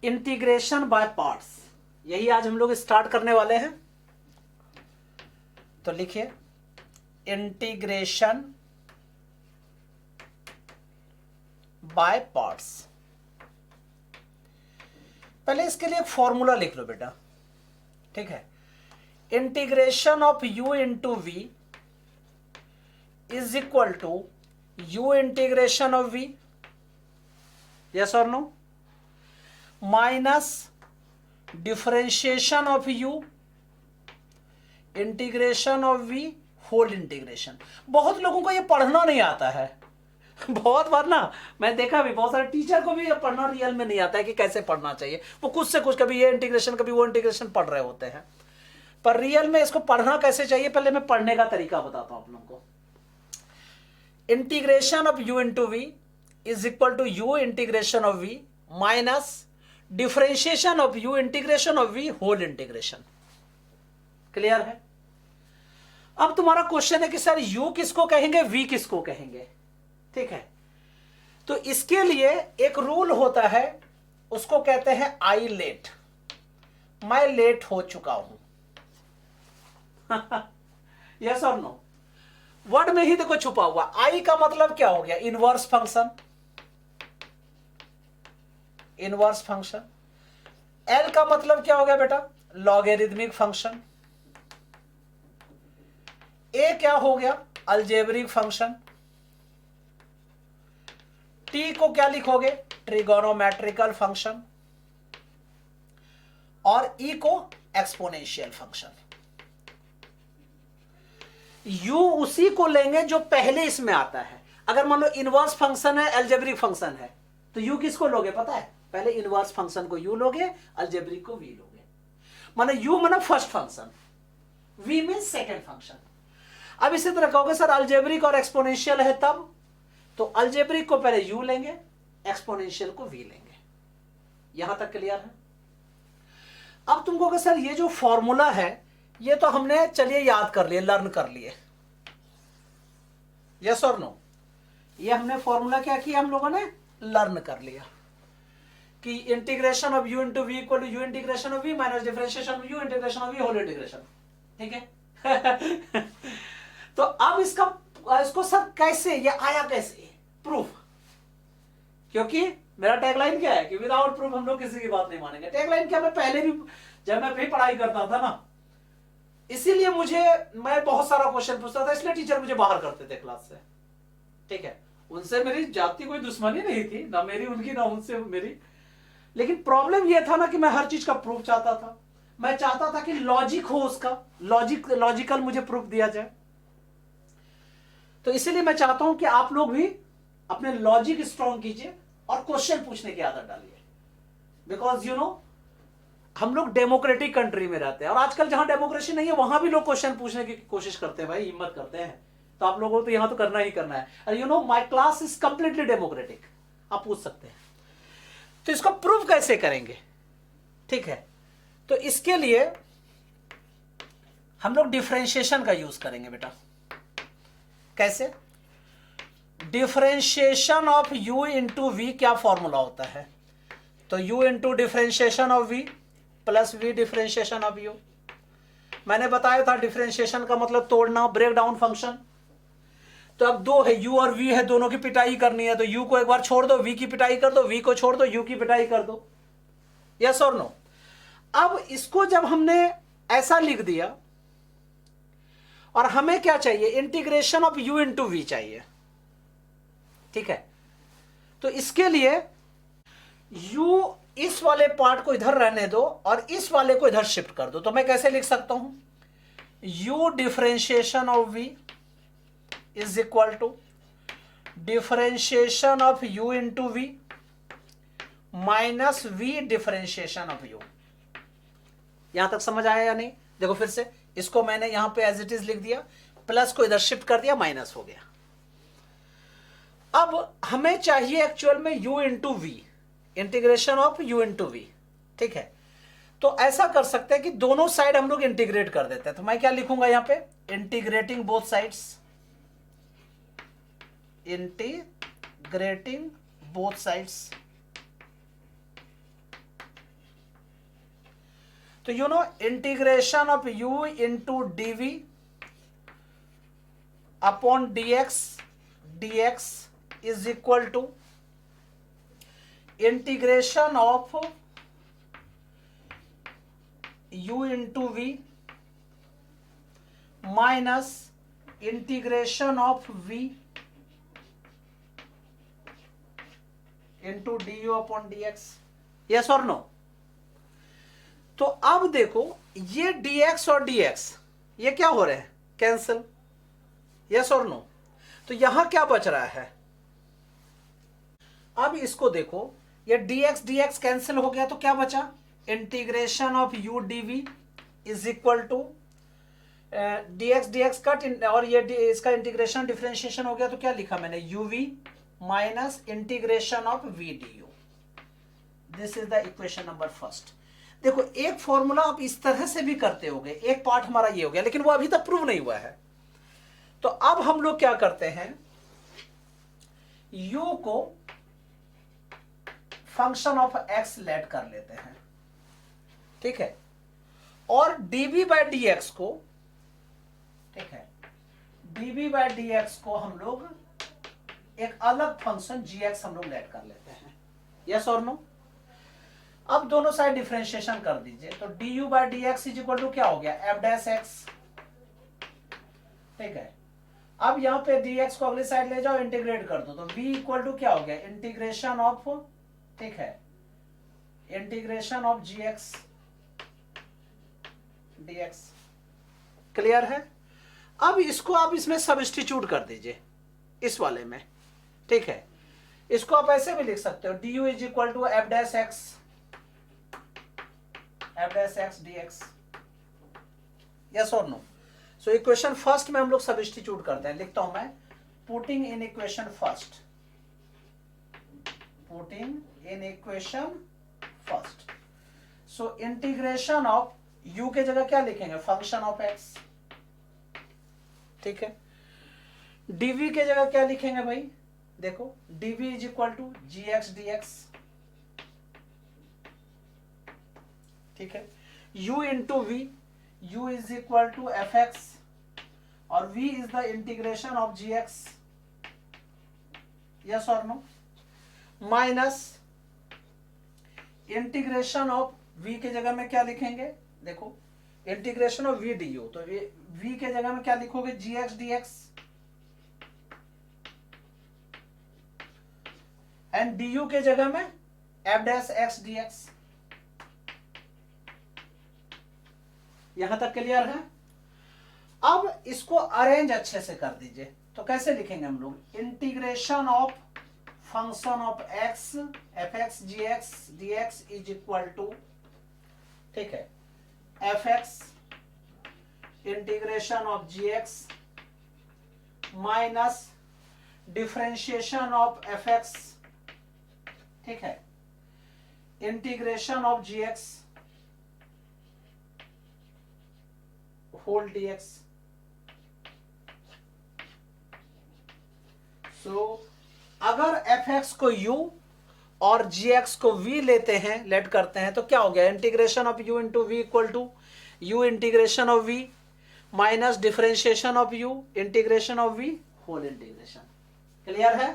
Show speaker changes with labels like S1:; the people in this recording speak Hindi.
S1: इंटीग्रेशन बाय पार्ट्स, यही आज हम लोग स्टार्ट करने वाले हैं। तो लिखिए इंटीग्रेशन बाय पार्ट्स। पहले इसके लिए एक फॉर्मूला लिख लो बेटा, ठीक है। Integration of u into we is equal to u integration of v, yes और no, minus differentiation of u integration of v whole integration. बहुत लोगों को ये पढ़ना नहीं आता है, बहुत बार ना मैं देखा भी, बहुत सारे टीचर को भी ये पढ़ना रियल में नहीं आता है कि कैसे पढ़ना चाहिए। वो कुछ से कुछ कभी ये इंटीग्रेशन कभी वो इंटीग्रेशन पढ़ रहे होते हैं, पर रियल में इसको पढ़ना कैसे चाहिए, पहले मैं पढ़ने का तरीका बताता हूं आप लोगों को। Integration of u into we is equal to u integration of v minus differentiation of u integration of v whole integration. Clear है? अब तुम्हारा क्वेश्चन है कि सर u किसको कहेंगे, v किसको कहेंगे, ठीक है। तो इसके लिए एक रूल होता है, उसको कहते हैं आई लेट, मैं लेट हो चुका हूं। यस और नो, वर्ड में ही देखो छुपा हुआ। आई का मतलब क्या हो गया, inverse function, inverse function. L का मतलब क्या हो गया बेटा, लॉगरिथमिक फंक्शन। ए क्या हो गया, अलजेब्रिक फंक्शन। टी को क्या लिखोगे, ट्रिगोनोमेट्रिकल फंक्शन। और ई को एक्सपोनेंशियल फंक्शन। यू उसी को लेंगे जो पहले इसमें आता है। अगर मान लो इनवर्स फंक्शन है, अलजेब्रिक फंक्शन है, तो यू किसको लोगे पता है, पहले इनवर्स फंक्शन को यू लोगे, अलजेब्रिक को वी लोगे। माने यू माने first function, V mean second function. अब इसी तरह कहोगे सर अलजेब्रिक और एक्सपोनेंशियल है तब, तो अलजेब्रिक को पहले यू लेंगे, एक्सपोनेंशियल को वी लेंगे। यहां तक क्लियर है? अब तुम कहोगे सर ये जो फॉर्मूला है ये तो हमने चलिए याद कर लिए, लर्न कर लिए, यस और नो, ये हमने फॉर्मूला क्या किया, हम लोगों ने लर्न कर लिया कि integration of u into V equal to U integration of v minus differentiation of u integration of v whole integration, ठीक है। तो अब इसको सर कैसे, ये आया कैसे प्रूफ, क्योंकि मेरा टैगलाइन क्या है कि विदाउट प्रूफ हम लोग किसी की बात नहीं मानेंगे। टैगलाइन क्या, मैं पहले भी जब मैं भी पढ़ाई करता था ना, इसीलिए मैं बहुत सारा क्वेश्चन पूछता था, इसलिए टीचर मुझे बाहर करते थे क्लास से, ठीक है। उनसे मेरी जाति कोई दुश्मनी नहीं थी, ना मेरी उनकी ना उनसे मेरी, लेकिन प्रॉब्लम यह था ना कि मैं हर चीज का प्रूफ चाहता था। मैं चाहता था कि लॉजिक हो, उसका लॉजिकल मुझे प्रूफ दिया जाए। तो इसीलिए मैं चाहता हूं कि आप लोग भी अपने लॉजिक स्ट्रॉन्ग कीजिए और क्वेश्चन पूछने की आदत डालिए, बिकॉज यू नो हम लोग डेमोक्रेटिक कंट्री में रहते हैं, और आजकल जहां डेमोक्रेसी नहीं है वहां भी लोग क्वेश्चन पूछने की कोशिश करते हैं, भाई हिम्मत करते हैं। तो आप लोगों को तो यहां तो करना ही करना है। और you know my class is completely democratic, आप पूछ सकते हैं। तो इसको प्रूव कैसे करेंगे, ठीक है। तो इसके लिए हम लोग डिफरेंशिएशन का यूज करेंगे बेटा। कैसे, differentiation of u into V क्या फॉर्मूला होता है, तो u into differentiation of v plus v differentiation of u। मैंने बताया था डिफरेंशिएशन का मतलब तोड़ना, ब्रेक डाउन फंक्शन। तो अब दो है, u और v है, दोनों की पिटाई करनी है, तो u को एक बार छोड़ दो, v की पिटाई कर दो, v को छोड़ दो, u की पिटाई कर दो, यस और नो। अब इसको जब हमने ऐसा लिख दिया, और हमें क्या चाहिए, integration of u into V चाहिए, ठीक है। तो इसके लिए u इस वाले पार्ट को इधर रहने दो और इस वाले को इधर शिफ्ट कर दो। तो मैं कैसे लिख सकता हूं, u differentiation of v is equal to differentiation of u into V minus v differentiation of u। यहां तक समझ आया या नहीं? देखो फिर से, इसको मैंने यहां पे एज इट इज लिख दिया, प्लस को इधर शिफ्ट कर दिया, माइनस हो गया। अब हमें चाहिए एक्चुअल में u into V, integration of u into V, ठीक है। तो ऐसा कर सकते हैं कि दोनों साइड हम लोग इंटीग्रेट कर देते हैं। तो मैं क्या लिखूंगा यहां पे, integrating both sides, integrating both sides तो you know integration of u into dv upon dx is equal to integration of u into v minus integration of v into du upon dx। Yes और नो? तो अब देखो ये dx और dx ये क्या हो रहे हैं? कैंसिल। यस और नो? तो यहां क्या बच रहा है? अब इसको देखो, ये dx कैंसिल हो गया तो क्या बचा? Integration of u dv is equal to dx cut और ये इसका इंटीग्रेशन डिफरेंशिएशन हो गया तो क्या लिखा मैंने? uv minus integration of v du। This is the equation number first. देखो एक फॉर्मूला आप इस तरह से भी करते होगे, एक पार्ट हमारा ये हो गया, लेकिन वो अभी तक प्रूव नहीं हुआ है। तो अब हम लोग क्या करते हैं, u को फंक्शन ऑफ x लेट कर लेते हैं, ठीक है, और dv बाय dx को, ठीक है, dv बाय dx को हम लोग एक अलग फंक्शन gx हम लोग लेट कर लेते हैं। यस और नो? अब दोनों साइड डिफरेंशिएशन कर दीजिए, तो du by dx is equal to क्या हो गया? f डैश x, ठीक है। अब यहां पे dx को अगली साइड ले जाओ, इंटीग्रेट कर दो, तो v इक्वल टू क्या हो गया? इंटीग्रेशन ऑफ, ठीक है, integration of gx dx। Clear है? अब इसको आप इसमें सब्स्टिट्यूट कर दीजिए इस वाले में, ठीक है। इसको आप ऐसे भी लिख सकते हो, du is equal to f dash x dx। Yes और नो? सो इक्वेशन फर्स्ट में हम लोग सब्स्टिट्यूट करते हैं। लिखता हूं मैं, putting in equation first, putting in equation first. So integration of u के जगह क्या लिखेंगे? फंक्शन ऑफ x, ठीक है। dv के जगह क्या लिखेंगे भाई? देखो dv is equal to gx dx, ठीक है। u into v, u is equal to fx और v is the integration of gx। Yes और no? Minus integration of v के जगह में क्या लिखेंगे? देखो इंटीग्रेशन ऑफ v du, तो v के जगह में क्या लिखोगे? gx dx एंड du के जगह में f डैश x dx। यहां तक क्लियर है? अब इसको अरेंज अच्छे से कर दीजिए, तो कैसे लिखेंगे हम लोग? Integration of function of x fx gx dx is equal to, ठीक है, fx integration of gx minus differentiation of fx, ठीक है, integration of gx whole dx। So अगर fx को u और gx को v लेते हैं, लेट करते हैं, तो क्या हो गया? Integration of u into v equal to u integration of v minus differentiation of u integration of v whole integration. Clear है?